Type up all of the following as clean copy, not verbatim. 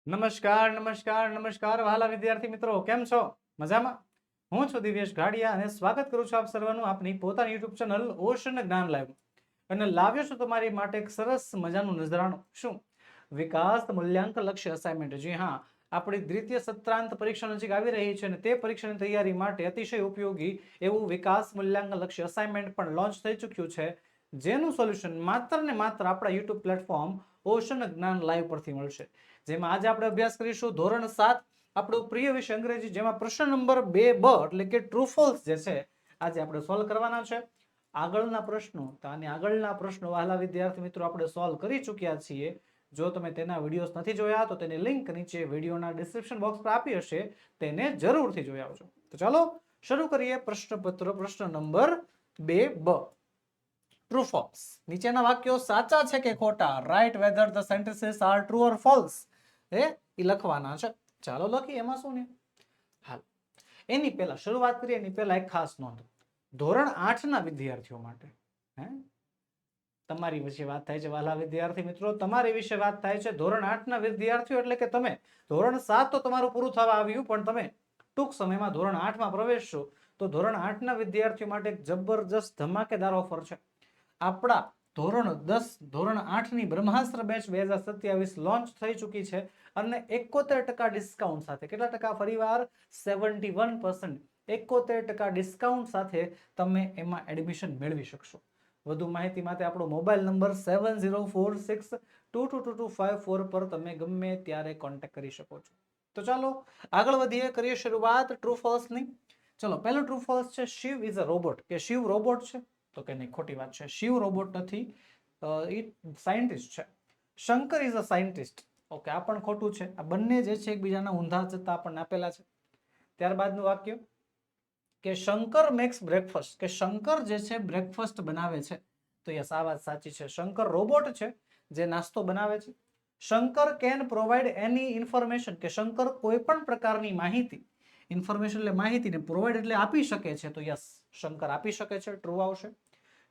નમસ્કાર નમસ્કાર નમસ્કાર વહાલા વિદ્યાર્થી મિત્રો, કેમ છો? મજામાં? હું છું દિવ્યેશ ઘાડિયા અને સ્વાગત કરું છું આપ સર્વનું આપની પોતાની યુટ્યુબ ચેનલ ઓશન જ્ઞાન લાઈવ અને લાવ્યો છું તમારી માટે એક સરસ મજાનું નજરાણું. શું? વિકાસ મૂલ્યાંકન લક્ષ્ય અસાઇનમેન્ટ. જી હા, આપણી દ્વિતીય સત્રાંત પરીક્ષા નજીક આવી રહી છે અને તે પરીક્ષાની તૈયારી માટે અતિશય ઉપયોગી એવું વિકાસ મૂલ્યાંકન લક્ષ્ય અસાઇનમેન્ટ પણ લોન્ચ થઈ ચૂક્યું છે, જેનું સોલ્યુશન માત્ર ને માત્ર આપણા યુટ્યુબ પ્લેટફોર્મ ઓશન જ્ઞાન લાઈવ પરથી મળશે. જેમાં આજે આપણે અભ્યાસ કરીશું ધોરણ 7 આપણો પ્રિય વિષય અંગ્રેજી, જેમાં પ્રશ્ન નંબર 2B એટલે કે ટ્રુ ફોલ્સ જે છે આજે આપણે સોલ્વ કરવાના છે. આગળના પ્રશ્નો વહાલા વિદ્યાર્થી મિત્રો આપણે સોલ્વ કરી ચૂક્યા છીએ. જો તમે તેના વિડીયોઝ નથી જોયા તો તેની લિંક નીચે વિડીયોના ડિસ્ક્રિપ્શન બોક્સ પર આપી હશે, તેને જરૂરથી જોઈ આવજો. તો ચાલો શરૂ કરીએ પ્રશ્ન નંબર 2B. True false. નીચેના વાક્યો સાચા છે કે ખોટા? Write whether the sentences are true or false. એ લખવાના છે. ચાલો લખીએ, એમાં શું ને. હાલ, એની પહેલા શરૂઆત કરીએ એની પહેલા એક ખાસ નોંધ. ધોરણ 8 ના વિદ્યાર્થીઓ માટે તમારી વિશે વાત થાય છે વાલા વિદ્યાર્થી મિત્રો, તમારી વિશે વાત થાય છે. ધોરણ 8 ના વિદ્યાર્થીઓ એટલે કે તમે ધોરણ 7 તો તમારું પૂરું થવા આવ્યું, પણ તમે ટૂંક સમયમાં ધોરણ 8 માં પ્રવેશશો. તો ધોરણ 8 ના વિદ્યાર્થીઓ માટે એક જબરજસ્ત ધમાકેદાર ઓફર છે. આપણા ધોરણ 10 ધોરણ 8 ની બ્રહ્માસ્ત્ર બેચ 2027 લોન્ચ થઈ ચૂકી છે અને 71% ડિસ્કાઉન્ટ સાથે. કેટલા ટકા? ફરીવાર 71%. 71% ડિસ્કાઉન્ટ સાથે તમે એમાં એડમિશન મેળવી શકશો. વધુ માહિતી માટે આપણો મોબાઈલ નંબર 7046222254 પર તમે ગમે ત્યારે કોન્ટેક્ટ કરી શકો છો. તો ચાલો આગળ વધીએ, કરીએ શરૂઆત ટ્રુ ફોલ્સ ની. ચલો, પહેલો ટ્રુ ફોલ્સ છે શિવ ઇઝ અ રોબોટ. કે શિવ રોબોટ છે? તો કે નહીં, ખોટી વાત છે. શિવ રોબોટ નથી, એ સાયન્ટિસ્ટ છે. Shankar is a scientist. Okay, આ પણ ખોટું છે. આ બંને જે છે એકબીજાના ઊંધા જતા આપણને આપેલા છે. ત્યારબાદનું વાક્ય કે શંકર મેક્સ બ્રેકફાસ્ટ. કે શંકર જે છે બ્રેકફાસ્ટ બનાવે છે. તો યસ, આ વાત સાચી છે. શંકર રોબોટ છે જે નાસ્તો બનાવે છે. Shankar can provide any information. કે શંકર કોઈ પણ પ્રકારની માહિતી, ઇન્ફોર્મેશન એટલે માહિતીને પ્રોવાઈડ એટલે આપી શકે છે. તો યસ, શંકર આપી શકે છે. ટ્રુ આવશે.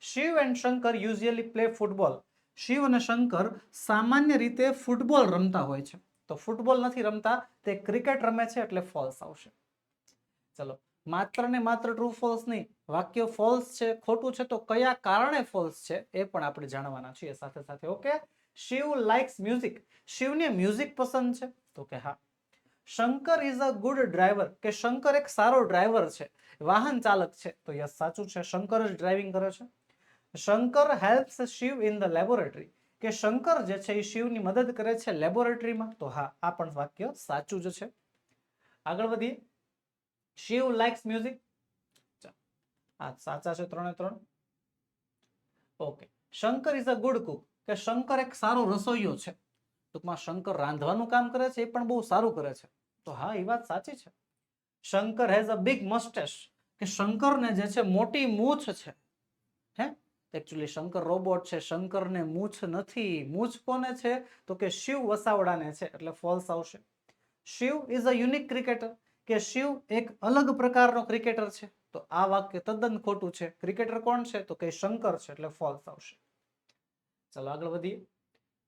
Shiv and Shankar usually play football. Shiv અને શંકર સામાન્ય રીતે ફૂટબોલ રમતા હોય છે. તો ફૂટબોલ નથી રમતા, તે ક્રિકેટ રમે છે, એટલે ફોલ્સ આવશે. ચલો, માત્ર ને માત્ર ટ્રુ ફોલ્સ નહીં, વાક્ય ફોલ્સ છે, ખોટું છે, તો કયા કારણે ફોલ્સ છે એ પણ આપણે જાણવાના છીએ સાથે સાથે. Okay, Shiv likes music. શિવને મ્યુઝિક પસંદ છે? તો કે હા. Shankar is a good driver. કે શંકર એક સારો ડ્રાઈવર છે, વાહન ચાલક છે. તો યસ, સાચું છે, શંકર જ ડ્રાઇવિંગ કરે છે. Shankar helps Shiv in the laboratory. કે શંકર જે છે એ શિવની મદદ કરે છે લેબોરેટરીમાં. તો હા, આ પણ વાક્ય સાચું જ છે. આગળ વધીએ. Shiv likes music. આ સાચા છે 3 okay. Shankar is a good cook. કે શંકર એક સારો રસોઈયો છે. ટૂંકમાં શંકર રાંધવાનું કામ કરે છે, એ પણ બહુ સારું કરે છે. તો હા, એ વાત સાચી છે. Shankar has a big moustache. કે શંકરને જે છે મોટી મૂછ છે. એકચ્યુઅલી શંકર રોબોટ છે, શંકરને મૂછ નથી. મૂછ કોને છે? તો કે શિવ વસાવડાને છે, એટલે ફોલ્સ આવશે. Shiv is a unique cricketer. કે શિવ એક અલગ પ્રકારનો ક્રિકેટર છે. તો આ વાક્ય તદ્દન ખોટું છે. ક્રિકેટર કોણ છે? તો કે શંકર છે, એટલે ફોલ્સ આવશે. ચલો આગળ વધીએ.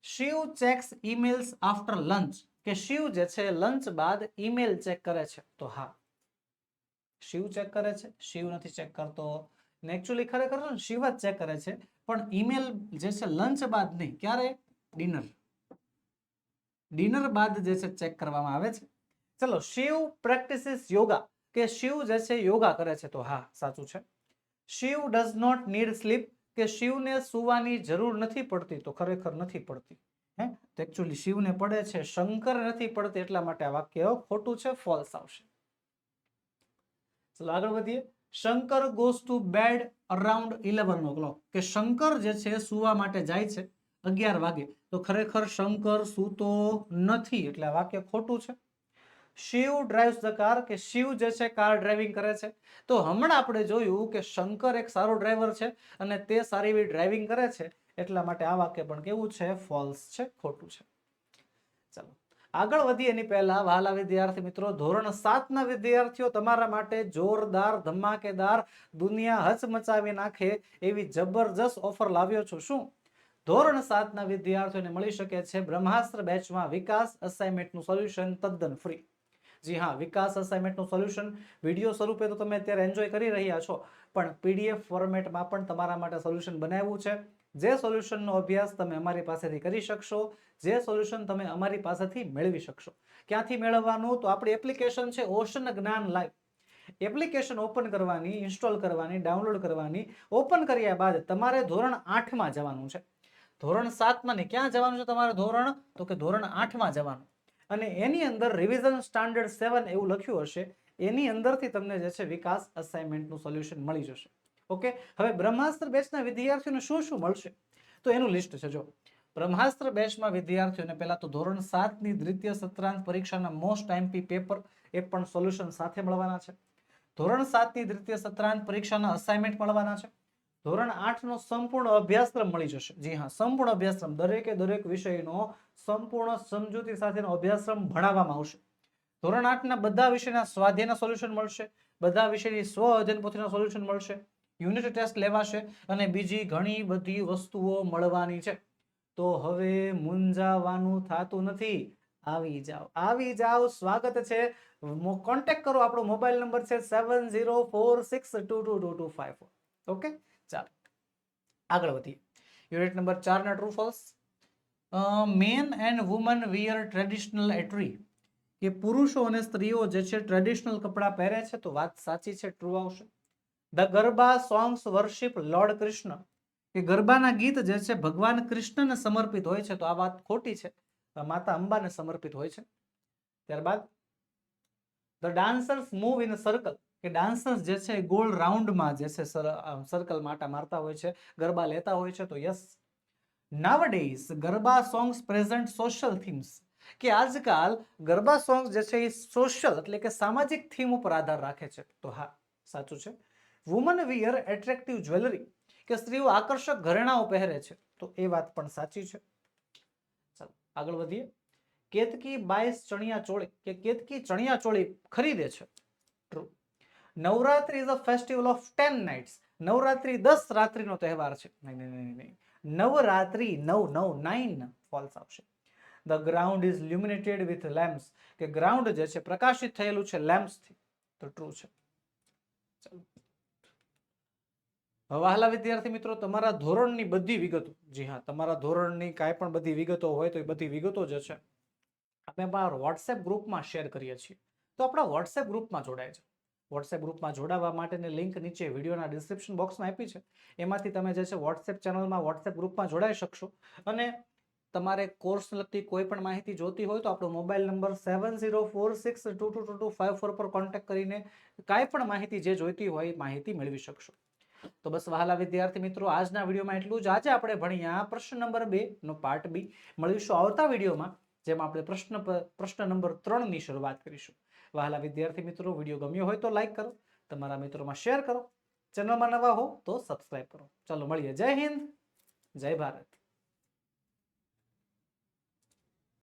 Shiv checks emails after lunch. કે શિવ જે છે લંચ બાદ ઈમેલ ચેક કરે છે. તો હા, શિવ ચેક કરે છે, શિવ નથી ચેક કરતો. એકચ્યુઅલી ખરેખર શિવ જ ચેક કરે છે, પણ ઈમેલ જે છે લંચ બાદ નહીં. ક્યારે? ડિનર બાદ જે છે ચેક કરવામાં આવે છે. ચલો, શિવ પ્રેક્ટિસિસ યોગા. કે શિવ જે છે યોગા કરે છે. તો હા, સાચું છે. Shiv does not need sleep. કે શિવને સુવાની જરૂર નથી પડતી. તો ખરેખર નથી પડતી. તો એકચ્યુઅલી શિવને પડે છે, શંકર નથી પડતી, એટલા માટે આ વાક્ય ખોટું છે, ફોલ્સ આવશે. ચલો આગળ વધીએ. Shankar goes to bed around 11 o'clock. કે શંકર જે છે સુવા માટે જાય છે 11 વાગે. તો ખરેખર શંકર સૂતો નથી, એટલે આ વાક્ય ખોટું છે. Shiv drives the car. કે શિવ જે છે કાર ડ્રાઇવિંગ કરે છે. તો હમણાં આપણે જોયું કે શંકર એક સારો ડ્રાઈવર છે અને તે સારી એવી ડ્રાઇવિંગ કરે છે, એટલા માટે આ વાક્ય પણ કેવું છે? ફોલ્સ છે, ખોટું છે. ચાલો આગળ વધીએ એની પહેલા વહાલા વિદ્યાર્થી મિત્રો, ધોરણ 7 ના વિદ્યાર્થીઓ તમારા માટે જોરદાર ધમાકેદાર દુનિયા હચમચાવી નાખે એવી જબરજસ્ત ઓફર લાવ્યો છું. શું? ધોરણ 7 ના વિદ્યાર્થીઓને મળી શકે છે બ્રહ્માસ્ત્ર બેચમાં વિકાસ અસાઇનમેન્ટનું સોલ્યુશન તદ્દન ફ્રી. જી હા, વિકાસ અસાઇનમેન્ટનું સોલ્યુશન વિડીયો સ્વરૂપે તો તમે અત્યારે એન્જોય કરી રહ્યા છો, પણ પીડીએફ ફોર્મેટમાં પણ તમારા માટે સોલ્યુશન બનાવ્યું છે. જે સોલ્યુશનનો અભ્યાસ તમે અમારી પાસેથી કરી શકશો, જે સોલ્યુશન તમે અમારી પાસેથી મેળવી શકશો. ક્યાંથી મેળવવાનું? તો આપણી એપ્લિકેશન છે ઓશન જ્ઞાન લાઈવ. એપ્લિકેશન ઓપન કરવાની, ઇન્સ્ટોલ કરવાની, ડાઉનલોડ કરવાની. ઓપન કર્યા બાદ તમારે ધોરણ 8માં જવાનું છે. ધોરણ 7માં નહીં, ક્યાં જવાનું છે તમારે ધોરણ? તો કે ધોરણ 8માં જવાનું. અને એની અંદર રિવિઝન સ્ટાન્ડર્ડ 7 એવું લખ્યું હશે, એની અંદરથી તમને જે છે વિકાસ અસાઇનમેન્ટનું સોલ્યુશન મળી જશે. ઓકે, હવે બ્રહ્માસ્ત્ર બેચના વિદ્યાર્થીઓને શું શું મળશે તો એનું લિસ્ટ છે. જો બ્રહ્માસ્ત્ર બેચમાં વિદ્યાર્થીઓને પહેલા તો ધોરણ 7ની દ્વિતીય સત્રાંત પરીક્ષાના મોસ્ટ આઈએમપી પેપર એ પણ સોલ્યુશન સાથે મળવાના છે. ધોરણ 7ની દ્વિતીય સત્રાંત પરીક્ષાના અસાઇનમેન્ટ મળવાના છે. ધોરણ 8નો સંપૂર્ણ અભ્યાસક્રમ મળી જશે. જી હા, સંપૂર્ણ અભ્યાસક્રમ, દરેકે દરેક વિષયનો સંપૂર્ણ સમજૂતી સાથેનો અભ્યાસક્રમ ભણાવવામાં આવશે. ધોરણ 8ના બધા વિષયના સ્વાધ્યાયના સોલ્યુશન મળશે, બધા વિષયની સ્વ અધ્યયન પોથીના સોલ્યુશન મળશે, યુનિટ ટેસ્ટ લેવાશે અને બીજી ઘણી બધી વસ્તુઓ મળવાની છે. તો હવે મૂંઝાવાનું થતું નથી. આવી જાઓ, આવી જાઓ, સ્વાગત છે. કોન્ટેક્ટ કરો, આપણો મોબાઈલ નંબર છે 7046222254. ઓકે, ચાલો આગળ વધીએ. યુનિટ નંબર 4 ના true false. Men and women wear traditional attire, કે પુરુષો અને સ્ત્રીઓ જે છે ટ્રેડિશનલ કપડા પહેરે છે, તો વાત સાચી છે, ટ્રુ આવશે. The garba songs worship lord Krishna, કે ગરબાના ગીત જે છે ભગવાન કૃષ્ણને સમર્પિત હોય છે, તો આ વાત ખોટી છે, માતા અંબાને સમર્પિત હોય છે. ત્યારબાદ the dancers move in circle, કે ડાન્સર્સ જે છે ગોળ રાઉન્ડમાં જે છે સર્કલ માટા મારતા હોય છે, ગરબા લેતા હોય છે, તો yes. Nowadays garba songs present social themes, કે આજકાલ ગરબા સોંગ્સ જે છે એ સોશિયલ એટલે કે સામાજિક થીમ ઉપર આધાર રાખે છે, તો હા, સાચું છે. વુમન વિયર એટ્રેક્ટિવ જ્વેલરી, કે સ્ત્રીઓ આકર્ષક ઘરેણાઓ પહેરે છે, તો એ વાત પણ સાચી છે. ચાલો આગળ વધીએ. કેતકી બાઈસ ચણિયા ચોળી, કે કેતકી ચણિયા ચોળી ખરીદે છે, true. Navratri is a festival of 10 nights, Navratri 10 રાત્રિનો તહેવાર છે. નહીં, નવરાત્રી 9 ફોલ્સ આવશે. The ground is લ્યુમિનેટેડ with lamps, કે ગ્રાઉન્ડ જે છે પ્રકાશિત થયેલું છે લેમ્પ્સથી, તો ટ્રુ છે. વહાલા વિદ્યાર્થી મિત્રો, તમારા ધોરણની બધી વિગતો, જી હા, તમારા ધોરણની કાંઈ પણ બધી વિગતો હોય તો એ બધી વિગતો જે છે આપણે અમારા વોટ્સએપ ગ્રુપમાં શેર કરીએ છીએ. તો આપણા વોટ્સએપ ગ્રુપમાં જોડાય છે. વોટ્સએપ ગ્રુપમાં જોડાવા માટેની લિંક નીચે વિડીયોના ડિસ્ક્રિપ્શન બોક્સમાં આપી છે. એમાંથી તમે જે છે વોટ્સએપ ચેનલમાં વોટ્સએપ ગ્રુપમાં જોડાઈ શકશો. અને તમારે કોર્સ લગતી કોઈ પણ માહિતી જોતી હોય તો આપણો મોબાઈલ નંબર 7046222254 પર કોન્ટેક્ટ કરીને કાંઈ પણ માહિતી જે જોઈતી હોય એ માહિતી મેળવી શકશો. તો બસ વહાલા વિદ્યાર્થી મિત્રો, આજના વિડીયોમાં એટલું જ. આજે આપણે ભણ્યા પ્રશ્ન નંબર 2 નો પાર્ટ બી. મળીશું આવતા વિડીયોમાં, જેમાં આપણે પ્રશ્ન નંબર 3 ની શરૂઆત કરીશું. વહાલા વિદ્યાર્થી મિત્રો, વિડીયો ગમ્યો હોય તો લાઈક કરો, તમારા મિત્રોમાં શેર કરો, ચેનલમાં નવા હો તો સબસ્ક્રાઇબ કરો. ચાલો મળીએ. જય હિન્દ, જય ભારત.